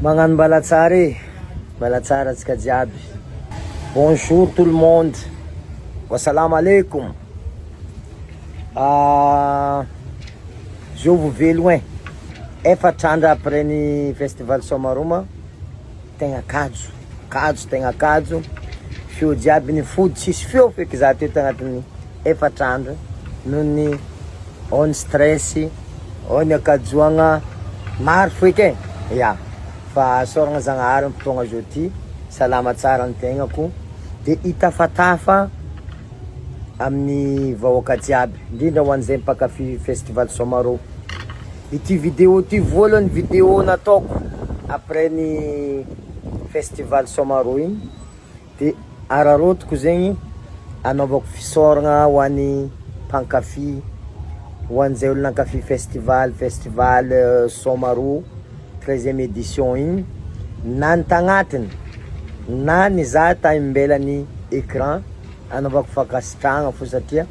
Magnano balatsara antsika jiaby. Bonjour tout le monde. Wassalamu alaikum. Je vous veux loin. Efatr'andro après ny festival Somaroma. Tegna kajo, tegna kajo. Feo jiaby ny fody tsisy feo feky za teto agnatin'ny efatr'andro. Noho ny on stress, on akajoagna maro feky ya. Fa soragna Zagnahary fotoagna zao salama tsara ny tegnako. De itafatafa amin'ny vahoaka jiaby, indrindra ho an'izay mpakafy festival Somaro. Ity vidéo ty voalohany vidéo nataoko après ny festival Somaro igny. De ararotiko zegny anaovako fisoragna ho an'ny mpankafy, ho an'izay olo nankafy festival Somaro 13e édition igny, na ny tagnatiny na ny za imbelany écran anaovako fakasitragna fo satria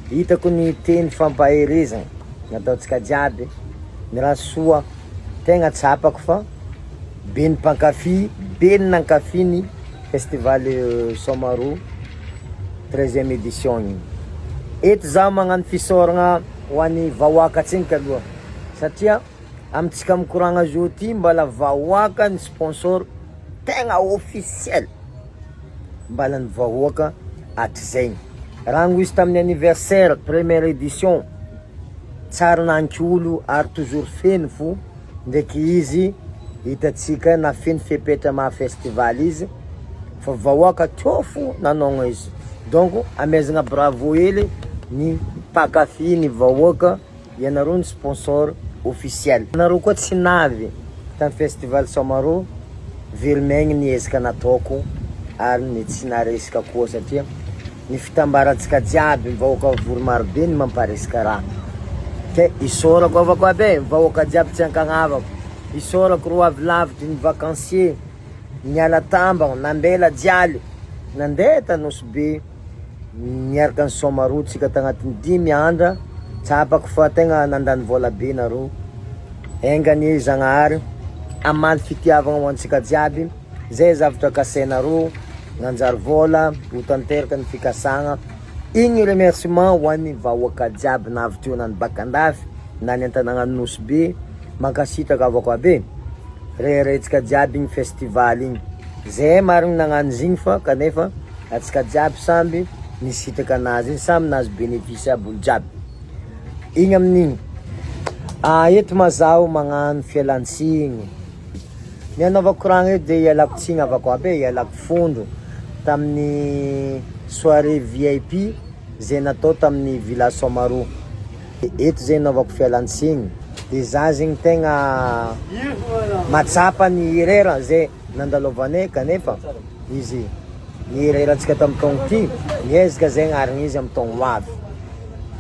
hitako ny teny fampaherezana nataotsika jiaby ny raha soa tegna tsapako fa be ny mpankafy, be ny nankafy ny festival Somaro 13e édition igny. Eto za magnano fisoragna ho an'ny vahoaka tsenika aloha satria amitsika mikoragna zao ty mbala vahoaka ny sponsor tegna officiel mbala ny vahoaka hatrizegny. Raha ngo izy tamin'ny anniversaire première édition tsara nankolo ary toujours feno fo, ndraiky izy hitatsika na feno fepetra maha festival izy fa vahoaka teo fo nanogna izy. Donc amezagna bravo hely ny mpakafy ny vahoaka, ianareo ny sponsor officiel. Nareo koa tsy navy tamin'ny festival Somaro, velomegny ny ezaka nataoko ary ny tsy naresaka koa satria ny fitambarantsika jiaby vahoaka vory marobe ny mamparesaka raha. Ke isorako avako aby vahoaka jiaby tsy ankagnavako, isorako ro avy lavitry ny vacancier niala tambagna nambela jialy nandeha Tanosibe niaraka ny Somaro tsika tagnatin'ny 5 andra. Tsapako fa tegna nandany vola be nareo. Engany Zagnahary amaly fitiavagna ho antsika jiaby, zay zavatra kasainareo nanjary vola ho tanteraka ny fikasagna. Igny remerciement ho an'ny vahoaka jiaby navy teo nany Bakandafy na ny antanagna Nosbe mankasitraka avako abe reretsika jiaby igny festival igny. Zay marigny nagnano zigny fa kanefa atsika jiaby samby nisitraka anazy igny, samy nazy bénéfice aby olo jiaby. Igny amin'igny eto mazaho magnano fialan-tsigny. Ny anaovako ragna eto de ialako tsigny avako aby, ialako fondro tamin'ny soirée VIP zay natao tamin'ny Villa Somaro. Eto zay anaovako fialan-tsigny. De za zegny tegna matsapa ny hirera zay nandalovanay kanefa izy ny hirerantsika tamin'ny taogno ty niezaka zegny arigny izy amin'ny taogno avy.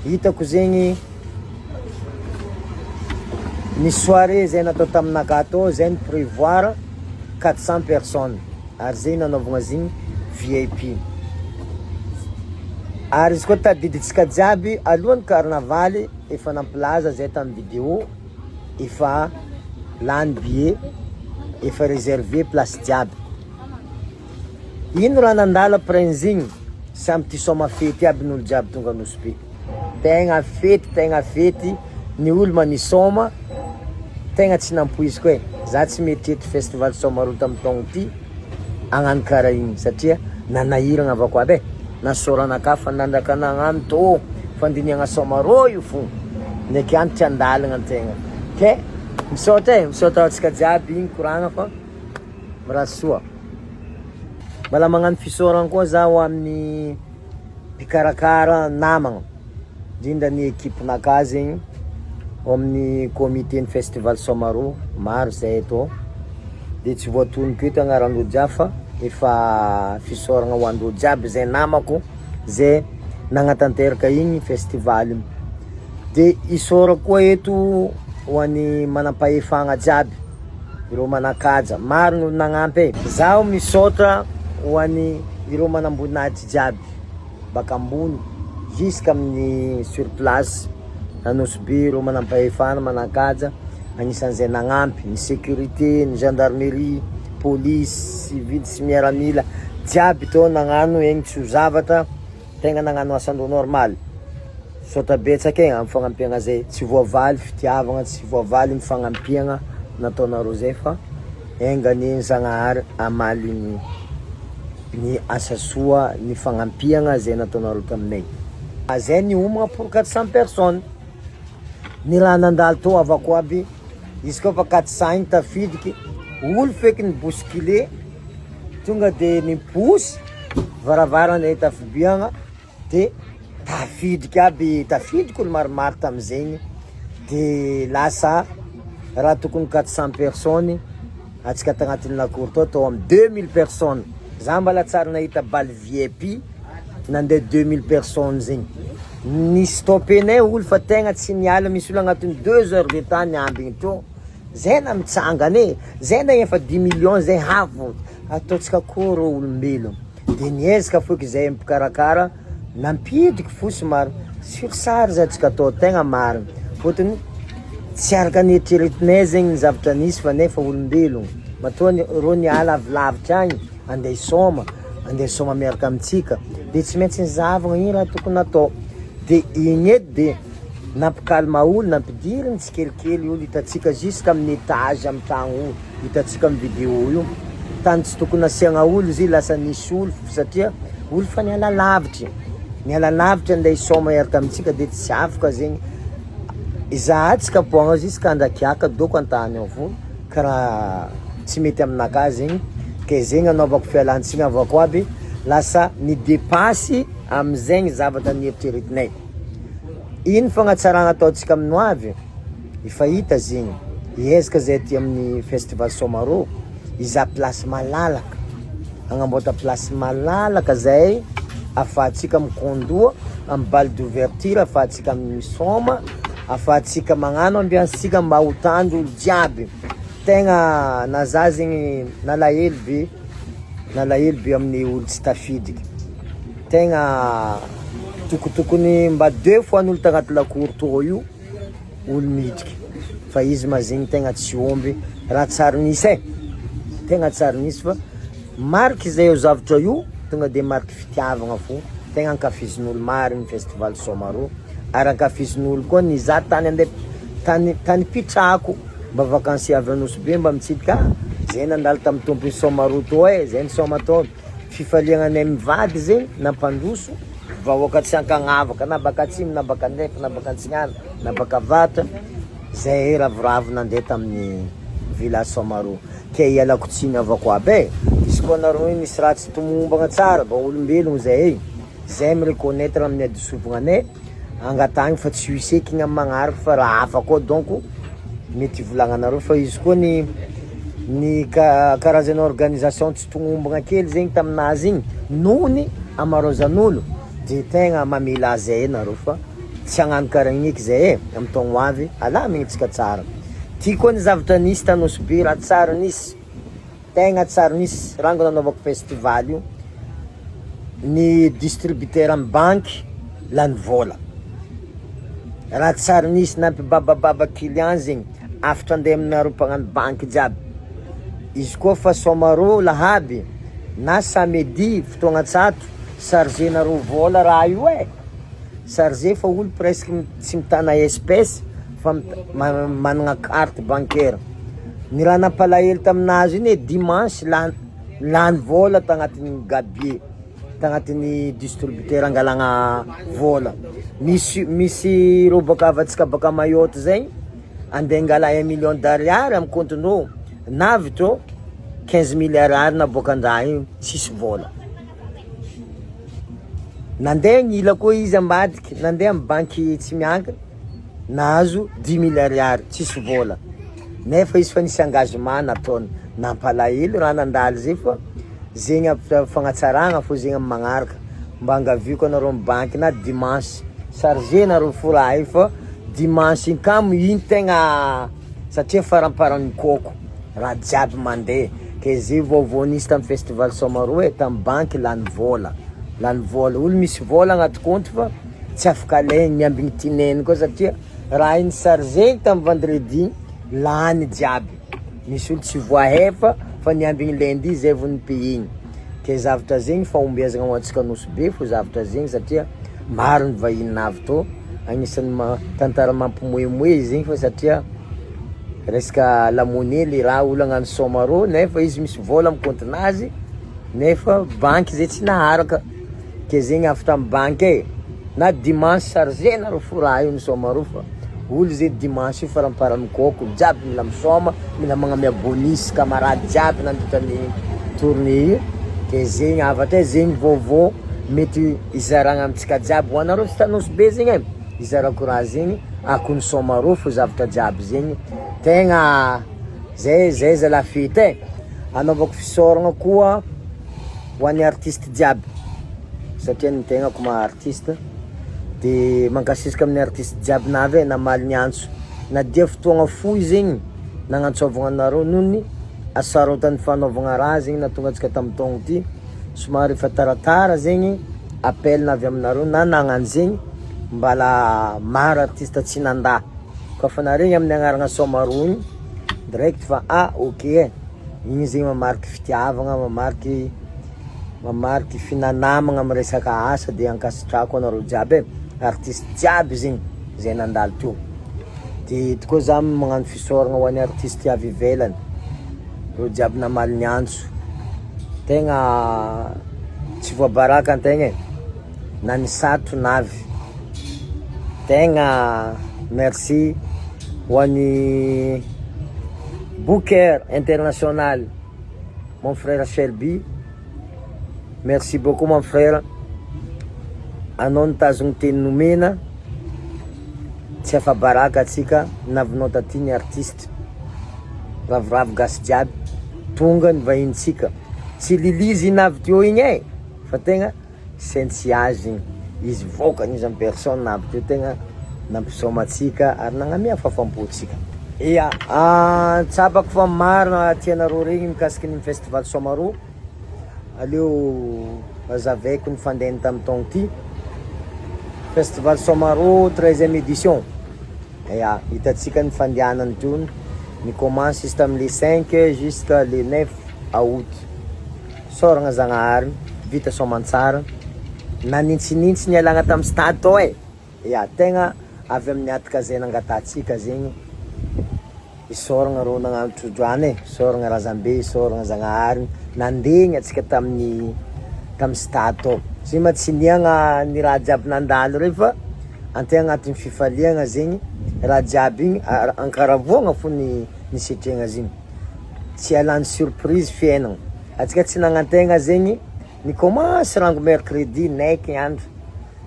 Hitako zegny ny soirée zay natao taminaka tao zay ny prévoir 400 personnes ary zay nanaovagna zigny VIP. Ary izy koa tadiditsika jiaby alohan'ny carnavaly efa nampilaza zay tamin'ny vidéo, efa lany billet, efa réservé place jiaby. Ino raha nandala prinzigny samy ty soma fety aby n'olo jiaby tonga Nosbe. Tegna fety ny olo manisoma tegna tsy nampoiziko e. Za tsy mety eto festival Somaro tamin'ny taogno ty agnano karaha igny satria nanahiragna avako aby nasoranaka fandandraka nagnano tô fandiniagna Somaro io fo ndraiky antitra andalagna antegna. Ke misaotra atsika jiaby igny koragna fa mirasoa. Mbala magnano fisoragna koa zaho amin'ny mpikarakara namagna, indrindra ny ekipinaka zegny amin'ny comité ny festival Somaro maro zay eto. De tsy voatonoko eto agnarandreo jiaby fa efa fisoragna ho andreo jiaby zay namako zay nagnatanteraka igny festival igny. De isorako koa eto ho an'ny manam-pahefagna jiaby, ireo manakaja maro ny olo nagnampy e. Zaho misaotra ho an'ny ireo manamboninazy jiaby baka ambony jusqu'à amin'ny sur place Nosbe, ireo manampahefana manakaja agnisan'izay nagnampy ny sécurité, ny gendarmerie, police, civil sy miaramila jiaby tô nagnano egny tsy ho zavatra, tegna nagnano asandro normal. Sota betsaka egny amy fagnampiagna zay, tsy voavaly fitiavagna, tsy voavaly mifagnampiagna nataonareo zay fa engany Zagnahary amaly ny asa soa, ny fagnampiagna zay nataonareo taminay. Zay ny homagna pour 400 personnes. Ny raha nandalo tô avako aby, izy koa fa 400 igny tafidiky, olo feky ny bousculé, tonga de ny posy varavarana tafibiagna de tafidiky aby, tafidiky olo maromaro tamizegny de lasa raha tokony 400 personnes atsika tagnatin'ny lakory tô amy 2000 personnes. Za mbala tsara nahita baly VIP nandeha 2000 personnes zegny. Ny stoppenay olo fa tegna tsy niala, misy olo agnatiny 2 heures de temps niambigny tô. Zay na mitsangane, zay na efa 10 millions zay havo. Ataotsika koa rô olombelogno. De niezaka foky zay mpikarakara, nampidiky fosy maro. Sur sary zay atsika tô tegna marina. Fotony tsy araka ny eritreretinay zegny ny zavatra nisy fa nefa olombelogno. Matoa rô niala avy lavitra agny, andeha soma miaraka amitsika. De tsy maintsy nizavagna ino raha tokony atao. De igny edy de nampikalma olo, nampidiriny tsikelikely olo, hitatsika jusque amin'ny étage amy tragno olo, hitatsika amy vidéo io. Tany tsy tokony asiagna olo izy lasa nisy olo satria olo fa niala lavitra. Niala lavitra andeha isoma miaraka amitsika de tsy afaka zegny. Izahatsika poagna jusque andrakiaka doko antany ao fô karaha tsy mety aminakahy zegny. Ke zegny anaovako fialantsiny avako aby, lasa ny dépasy amizegny zavatra nieritreretinay. Ino fagnatsaragna ataotsika amino avy? Ifahita zegny, iezaka zay ty amin'ny festival Somaro, iza place malalaka, agnamboatra place malalaka zay, afahatsika mikondoa amy balle d'ouverture, afahatsika misoma, afahatsika magnano ambiansika mba ho tandro olo jiaby. Tegna na za zegny nalahelo be amin'ny olo tsy tafidiky. Tegna tokotokony mba 2 fois n'olo tagnaty lakory tô io olo midriky, fa izy ma zegny tegna tsy omby, raha tsara nisy tegna tsara nisy fa mariky zay io zavatra io tonga de mariky fitiavagna fô. Tegna ankafizin'olo maro ny festival Somaro, ary ankafizin'olo koa niza tany andeha tany pitrako mba vakancy avy Anosibe mba mitsidika zay nandalo tamy tompony Somaro tô zay nisoma tô. Fifaliagnanay mivady zegny nampandroso vahoaka tsy ankagnavaka na baka atsimo na baka andefa na baka antsinana na baka avatra, zay ravoravo nandeha tamin'ny village Somaro. Ke ialako tsiny avako aby izy koa nareo nisy raha tsy tomombagna tsara ba olombelogno zay mireconnaître amin'ny adisovanganay angatagny fa tsy hisekigny amy magnaraka fa raha hafa koa donc mety volagnanareo. Fa izy koa ny karazana organisation tsy tomombagna kely zegny taminazy igny nohony amarozan'olo de tegna mamela zay nareo fa tsy hagnano karaha igny zay amy taogno avy alamigny tsika tsara. Ty koa ny zavatra nisy Tanosibe raha tsara nisy, tegna tsara nisy rango nanaovako festival io, ny distributeur amy banky lany vola. Raha tsara nisy nampibabababa client zegny afatra andeha aminareo mpagnano banky jiaby. Izy koa fa Somaro lahaby na samedi fotoagna tsato chargé nareo vola raha io chargé fa olo presque tsy mitana espèce fa managna carte bancaire. Ny raha nampalahelo taminazy iny dimanche lany vola tagnatin'ny gabier, tagnatin'ny distributeur angalagna vola. Misy rô baka avatsika baka Mayotte zegny andeha angala 1 million d'ariary amy compte-ndreo, navy tô 15 000 ariary na boka andraha io tsisy vola. Nandeha nila koa izy ambadiky, nandeha amy banky tsy miankina, nahazo 10 000 ariary tsisy vola. Nefa izy fa nisy engagement nataony, nampalahelo raha nandalo zay fa zegny fagnatsaragna fô zegny amy magnaraka mba angaviko anareo amy banky na dimanche chargé nareo fo raha io fa dimanche igny kamo igny tegna satria faramparany kôko raha jiaby mandeha. Ke zay vaovao nisy tamy festival Somaro tamy banky lany vola olo misy vola agnaty compte fa tsy afaka alaigny miambigny tineny koa satria raha igny chargé tamy vendredi lany jiaby. Misy olo tsy voahefa fa niambigny lundi zay vao nipihigny. Ke zavatra zegny fahombiazagna ho antsika Nosy fo zavatra zegny satria maro ny vahiny avy tô. Agnisan'ny tantara mampimoemoe zegny fa satria resaka lamoni le raha olo agnano somaro nefa izy misy vola amin'ny compte-nazy nefa banky zay tsy naharaka. Ke zegny afatra amin'ny banky na dimanche chargé na fo raha io ny somaro fa olo zay dimanche io faramparamikôko jiaby mila misoma, mila magnamia bonus camarade jiaby nandritran'ny tournée io. Ke zegny avatra zegny vaovao mety izaragna amitsika jiaby ho anareo sy Tanosy be zegny izarako raha zegny akony somaro fo zavatra jiaby zegny tegna zay zalafety anaovako fisoragna koa ho an'ny artiste jiaby satria ny tegna ko maha artiste de mankasisaka amin'ny artiste jiaby navy namaly ny antso na dia fotoagna fohy zegny nagnantsovagna anareo noho ny asarotan'ny fanaovagna raha zegny natonga antsika tamin'ny taogno ty somary efa taratara zegny appel navy aminareo na nagnano zegny mbala maro artiste tsy nanda ka fa naregny amin'ny agnarana somaro igny direct fa ok igny zegny mamariky fitiavagna mamariky finanamagna amin'ny resaka asa de ankasitrako anareo jiaby artiste jiaby zegny zay nandalo teo. De tokoa za magnano fisoragna ho an'ny artiste avy ivelany reo jiaby namaly ny antso tegna tsy voabaraka antegna na ny sato navy tegna merci ho an'ny Booker International mon frère Shelby, merci beaucoup mon frère. Anao nitazogny teny nomena tsy afa-baraka atsika navinao taty ny artiste ravoravo gasy jiaby tonga ny vahintsika tsy lilizy navy teo igny fa tegna sentsiage igny izy vokany izy en personne navy teo tegna nampisomatsika ary nagnamia fafampotsika. Ia tsapako fa maro tianareo regny mikasiky ny festival somaro aleo azavaiko ny fandehany tamin'ny taogno ty festival somaro 13e édition. Ia hitatsika ny fandehanany tony ny commence izy tamin'ny le 5 jusqu'à le 9 août soragna Zagnahary vita somantsara nanintsinintsy ny alagna tamin'ny stade tao ia tegna avy amin'ny ataka zay nangatatsika zegny isoragna rô nagnano trodroany soragna Razambe soragna Zagnahary nandegny atsika tamin'ny stade tao zay matsiniagna ny raha jiaby nandalo rey fa antegna agnatin'ny fifaliagna zegny raha jiaby igny ankaravoagna fo ny setriagna zegny tsy alany surprise fiainagna atsika tsy nagnantegna zegny ny commence rango mercredi naiky andro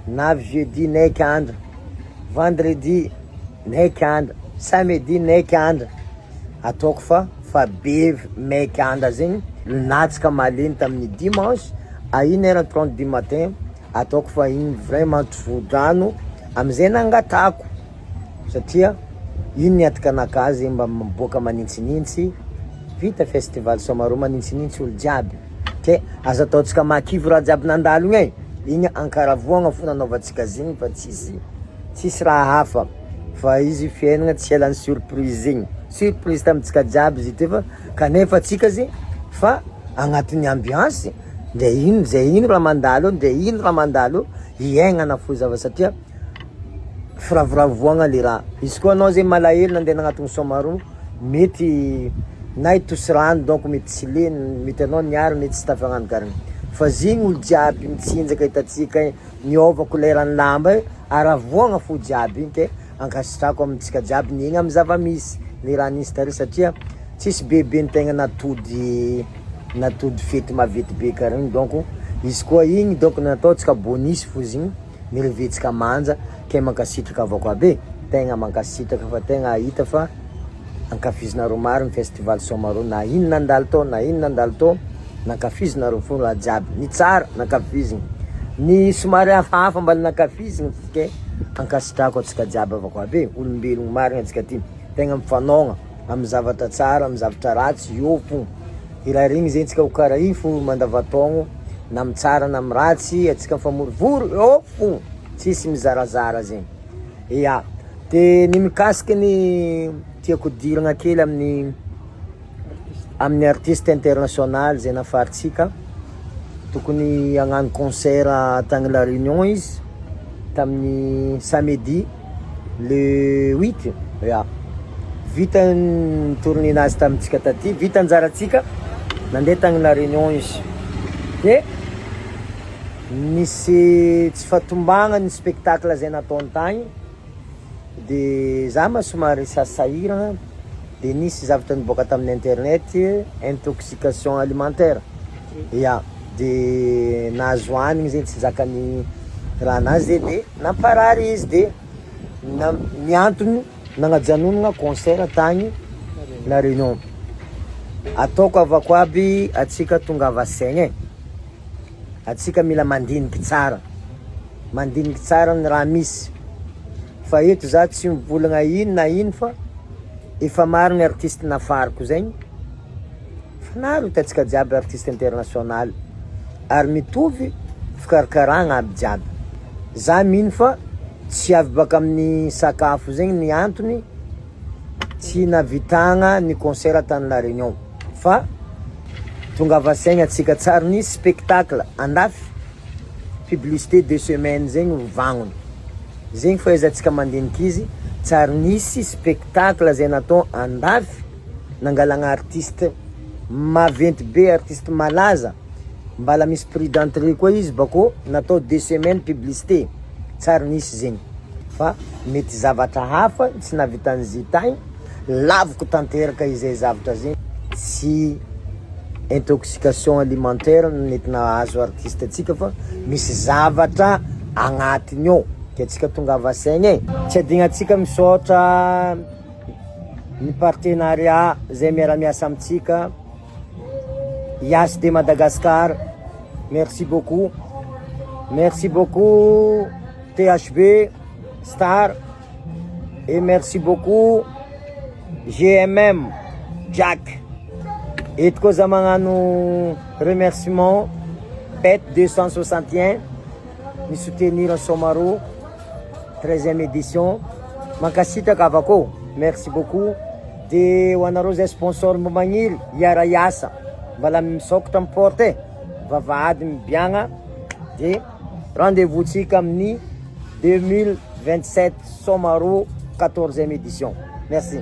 navy jeudi naiky andro vendredi naiky andro samedi naiky andro ataoko fa be maiky andro zegny natsika maleny tamin'ny dimanche à 1h30 du matin ataoko fa igny vraiment tofodrano amizay nangatako satria iny niataka anaka zegny mba miboaka manintsinintsy vita festival somaro manintsinintsy olo jiaby ke aza ataotsika makivo raha jiaby nandalo igny igny ankaravoagna fo nanaovantsika zegny fa tsisy raha hafa fa izy fiainagna tsy alany surprise zegny surprise tamitsika jiaby izy ty fa kanefa atsika zegny fa agnatin'ny ambiance de ino raha mandalo de ino raha mandalo iaignana fo zava satria firavoravoagna le raha izy koa anao zegny malahelo nandeha agnatin'ny somaro mety na hitosy rano donc mety tsy leny mety anao niary mety tsy tafagnano karany fa zegny olo jiaby mitsinjaka hitatsika miova couleuran'ny lamba aravoagna fo jiaby igny ke ankasitrako amitsika jiaby ny igny amy zava-misy le raha nisy tary satria tsisy bebe ny tegna natody fety mavety be karany donc izy koa igny donc nataotsika bonus fo zegny nirevetsika manja ke mankasitraka avao koa be tegna mankasitraka fa tegna hita fa ankafizinareo maro ny festival somaro na ino nandalo tao nankafizinareo fo raha jiaby ny tsara nankafiziny ny somary hafahafa mbala nankafiziny ke ankasitrako atsika jiaby avao koa be olombelogno marigny atsika ty tegna mifanogna amy zavatra tsara amy zavatra ratsy io fo iraha regny zegny tsika ho karaha io fo mandavatogno na amy tsara na amy ratsy atsika mifamorivory eo fo tsisy mizarazara zegny ia de ny mikasiky ny tiako dirana kely amin'ny artiste international zay nafaritsika. Tokony hagnano concert tagny La Réunion izy tamin'ny samedi le 8 ya. Vita ny tournée nazy tamitsika taty, vita anjaratsika nandeha tagny La Réunion izy. De nisy tsy fatombagna ny spectacle zay nataony tagny, de za ma somary sasahirana, de nisy zavatra niboaka tamin'ny internet intoxication alimentaire ya. De nahazo hanigny zegny tsy zakany raha nazy de namparary izy, de niantony nagnajanonana concert tagny La Réunion. Ataoko avako aby atsika tongava saigny atsika mila mandiniky tsara ny raha misy. Fa eto za tsy mivolagna ino na ino fa efa maro ny artiste nafariko zegny, fanaro hitantsika jiaby artiste international ary mitovy fikarakaragna aby jiaby. Za mino fa tsy avy baka amin'ny sakafo zegny ny antony tsy navitagna ny concert tany La Réunion, fa tongava saigny atsika tsara ny spectacle andafy publicité 2 semaines zegny vagnony zegny fahaizantsika mandiniky izy. Tsara nisy spectacle zay natao andafy nangalagna artiste maventy be, artiste malaza, mbala misy prix d'entrée koa izy bako natao 2 semaines publicité. Tsara nisy zegny, fa mety zavatra hafa tsy navitan'izy tagny laviko tanteraka izay zavatra zegny. Tsy intoxication alimentaire nety nahazo artiste atsika, fa misy zavatra agnatiny ao ke atsika tongava saigny tsy adinatsika misaotra ny partenariat zay miara-miasa amitsika Yas de Madagascar. Merci beaucoup THB Star, et merci beaucoup GMM Jack. Et koa za magnano remerciement PET 261 ni soutenir en Somaro 13e édition. Mankasitraka avako, merci beaucoup. De hoanareo zay sponsor magniry iara iasa mbala misokatra amin'ny porte vavahady mibiagna. De rendez-vous tsika amin'ny 2027 Somaro 14e édition. Merci.